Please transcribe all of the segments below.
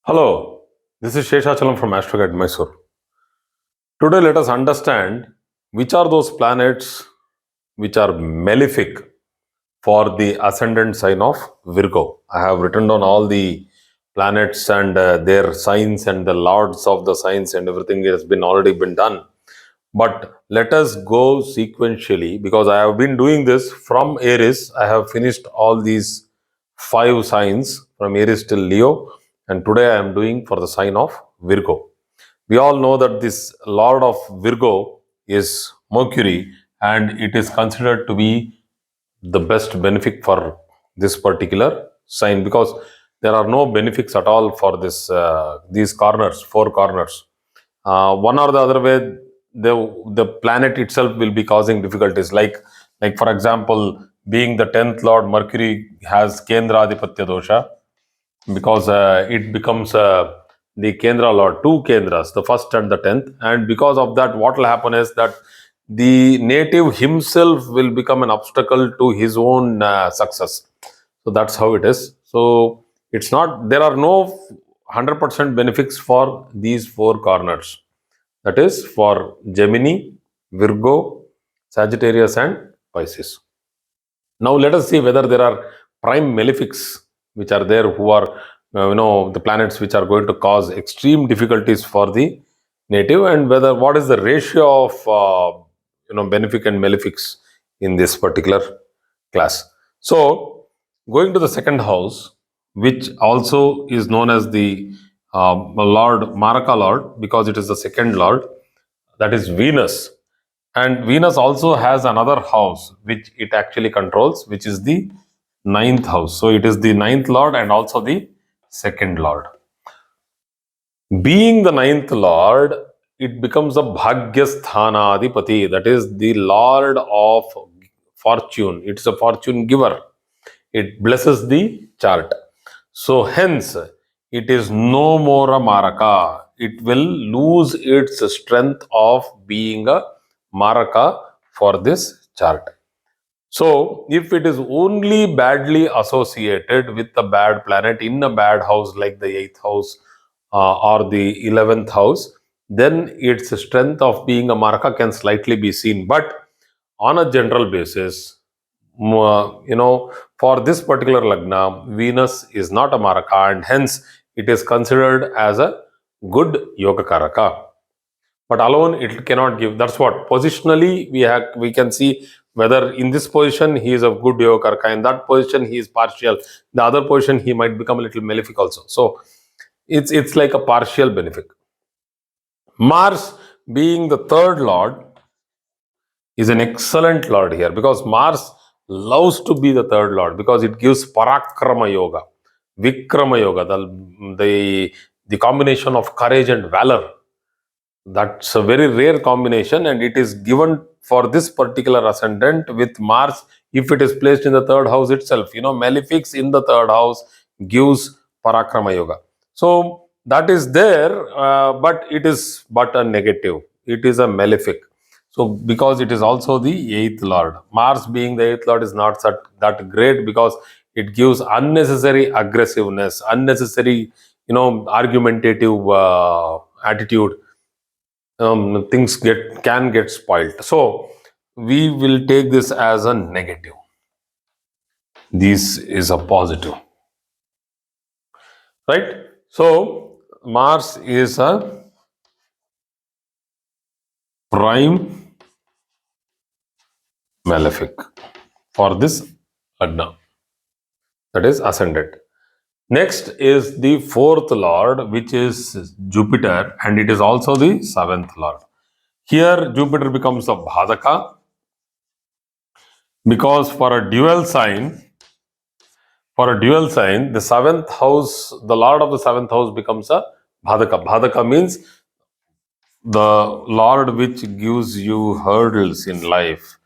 Hello, this is Sheshachalam from Astroguide Mysore. Today, let us understand which are those planets which are malefic for the ascendant sign of Virgo. I have written down all the planets and their signs and the lords of the signs and everything has been already been done. But let us go sequentially because I have been doing this from Aries. I have finished all these 5 signs from Aries till Leo, and today I am doing for the sign of Virgo. We all know that this Lord of Virgo is Mercury, and it is considered to be the best benefic for this particular sign because there are no benefics at all for these corners, 4 corners. One or the other way, the planet itself will be causing difficulties. Like for example, being the 10th Lord, Mercury has Kendra Adipatya dosha because it becomes the Kendra Lord, 2 Kendras, the first and the 10th, and because of that, what will happen is that the native himself will become an obstacle to his own success. So that's how it is. So it's not, there are no 100% benefits for these 4 corners. That is for Gemini, Virgo, Sagittarius, and Pisces. Now let us see whether there are prime malefics which are there who are the planets which are going to cause extreme difficulties for the native, and whether what is the ratio of benefic and malefics in this particular class. So going to the second house, which also is known as the Lord Maraka Lord because it is the second Lord, that is Venus. And Venus also has another house which it actually controls, which is the ninth house. So it is the ninth Lord and also the second Lord. Being the ninth Lord, it becomes a Bhagyasthanadipati, that is the Lord of fortune. It's a fortune giver. It blesses the chart. So hence, it is no more a Maraka. It will lose its strength of being a Maraka for this chart. So, if it is only badly associated with a bad planet in a bad house like the 8th house or the 11th house, then its strength of being a Maraka can slightly be seen. But on a general basis, for this particular Lagna, Venus is not a Maraka and hence it is considered as a good Yoga Karaka. But alone it cannot give. That's what positionally we can see whether in this position he is a good Yoga Karaka, in that position he is partial, the other position he might become a little malefic also. So it's like a partial benefic. Mars being the third lord is an excellent lord here because Mars loves to be the third lord because it gives Parakrama Yoga, Vikrama Yoga, the combination of courage and valor. That's a very rare combination and it is given for this particular ascendant with Mars if it is placed in the third house itself. Malefics in the third house gives Parakrama Yoga. So that is there, but it is but a negative. It is a malefic. So because it is also the 8th Lord. Mars being the 8th Lord is not that great because it gives unnecessary aggressiveness, unnecessary, argumentative attitude. Things can get spoiled. So we will take this as a negative. This is a positive, right? So Mars is a prime malefic for this Lagna, that is ascendant. Next is the 4th Lord, which is Jupiter, and it is also the 7th Lord. Here Jupiter becomes a Bhadaka because for a dual sign, the 7th house, the Lord of the 7th house becomes a Bhadaka. Bhadaka means the Lord which gives you hurdles in life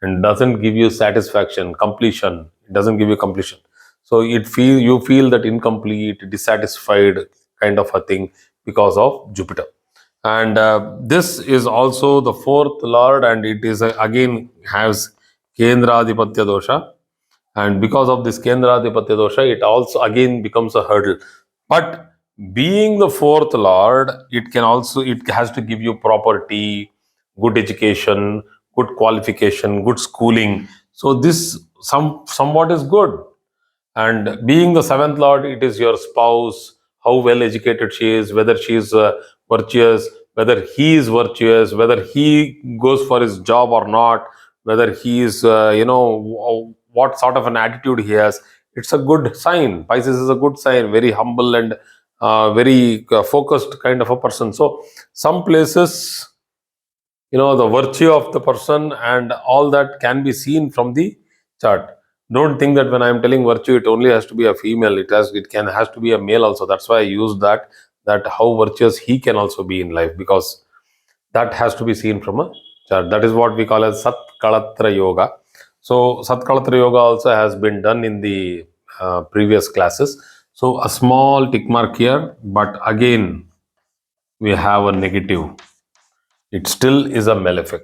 and doesn't give you satisfaction, completion. It doesn't give you completion. So you feel that incomplete, dissatisfied kind of a thing because of Jupiter. And this is also the 4th Lord, and it is again has Kendradipatya dosha. And because of this Kendradipatya dosha, it also again becomes a hurdle. But being the fourth lord, it has to give you property, good education, good qualification, good schooling. So this somewhat is good. And being the seventh lord, it is your spouse, how well educated she is, whether she is virtuous, whether he is virtuous, whether he goes for his job or not, whether he is what sort of an attitude he has. It's a good sign. Pisces is a good sign, very humble and very focused kind of a person. So some places, the virtue of the person and all that can be seen from the chart. Don't think that when I am telling virtue, it only has to be a female. It has to be a male also. That's why I use that how virtuous he can also be in life, because that has to be seen from a chart. That is what we call as Sat Kalatra Yoga. So Sat Kalatra Yoga also has been done in the previous classes. So a small tick mark here, but again we have a negative. It still is a malefic.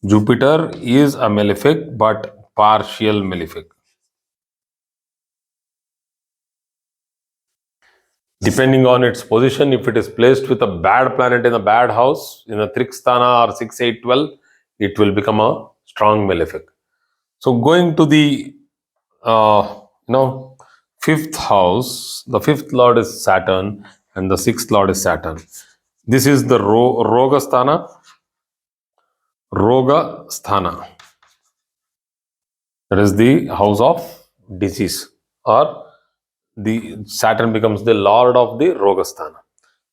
Jupiter is a malefic, but partial malefic. Depending on its position, if it is placed with a bad planet in a bad house, in a Triksthana or 6, 8, 12, it will become a strong malefic. So going to the uh, you know fifth house, the fifth lord is Saturn and the sixth lord is Saturn. This is the Rogasthana. Rogasthana. That is the house of disease, or the Saturn becomes the lord of the Rogasthana.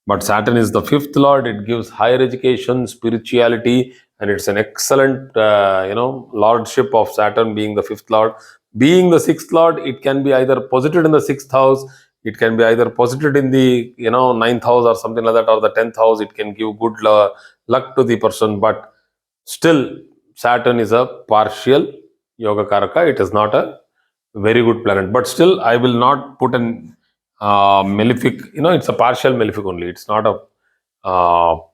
But Saturn is the fifth lord. It gives higher education, spirituality, and it's an excellent, lordship of Saturn being the fifth lord. Being the sixth lord, it can be either posited in the sixth house, it can be either posited in the ninth house or something like that, or the 10th house. It can give good luck to the person, but still, Saturn is a partial yoga karaka. It is not a very good planet, but still, I will not put an malefic. It's a partial malefic only. It's not a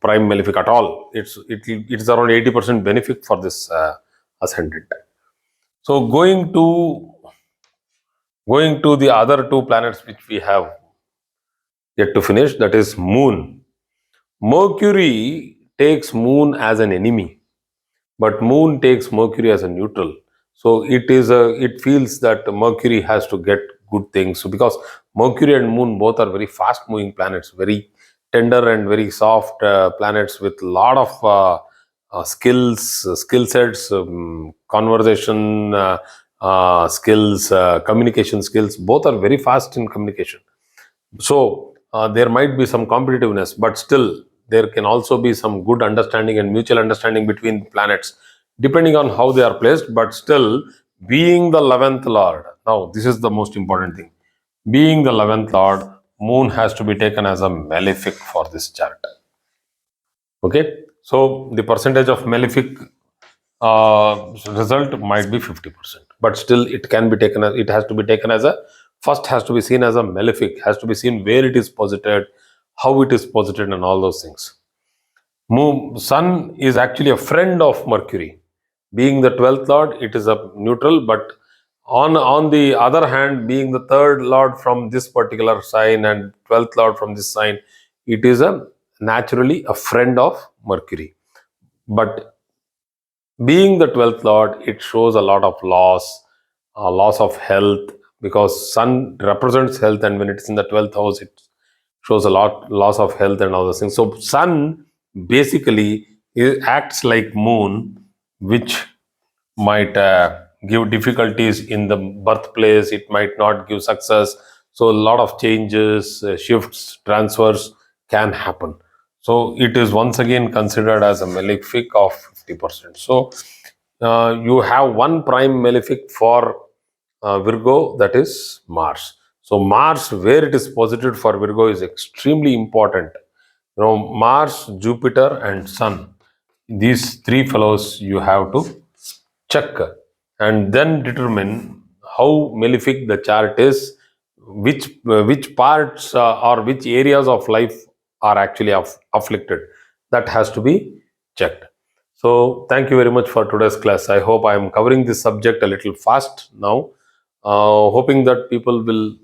prime malefic at all. It's around 80% benefit for this ascendant. So going to the other two planets which we have yet to finish, that is Moon. Mercury takes Moon as an enemy, but Moon takes Mercury as a neutral. So it feels that Mercury has to get good things. So because Mercury and Moon both are very fast moving planets, very tender and very soft planets with a lot of skill sets, conversation skills, communication skills. Both are very fast in communication. So there might be some competitiveness, but still there can also be some good understanding and mutual understanding between planets, depending on how they are placed. But still, being the 11th lord, now this is the most important thing. Being the 11th lord, Moon has to be taken as a malefic for this chart. Okay, so the percentage of malefic result might be 50%, but still it has to be taken as a, first has to be seen as a malefic, has to be seen where it is posited, how it is posited, and all those things. Sun is actually a friend of Mercury. Being the 12th lord, it is a neutral, but on the other hand, being the third lord from this particular sign and 12th lord from this sign, it is a naturally a friend of Mercury. But being the 12th lord, it shows a lot of loss of health, because Sun represents health, and when it's in the 12th house, it shows a lot loss of health and all those things. So Sun basically acts like Moon, which might give difficulties in the birthplace. It might not give success. So a lot of changes, shifts, transfers can happen. So it is once again considered as a malefic of 50%. So you have one prime malefic for Virgo, that is Mars. So Mars, where it is posited for Virgo, is extremely important. Mars, Jupiter, and Sun. These three fellows you have to check and then determine how malefic the chart is, which parts or which areas of life are actually afflicted. That has to be checked. So thank you very much for today's class. I hope I am covering this subject a little fast now, hoping that people will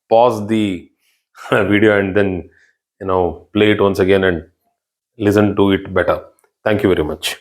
pause the video and then play it once again and listen to it better. Thank you very much.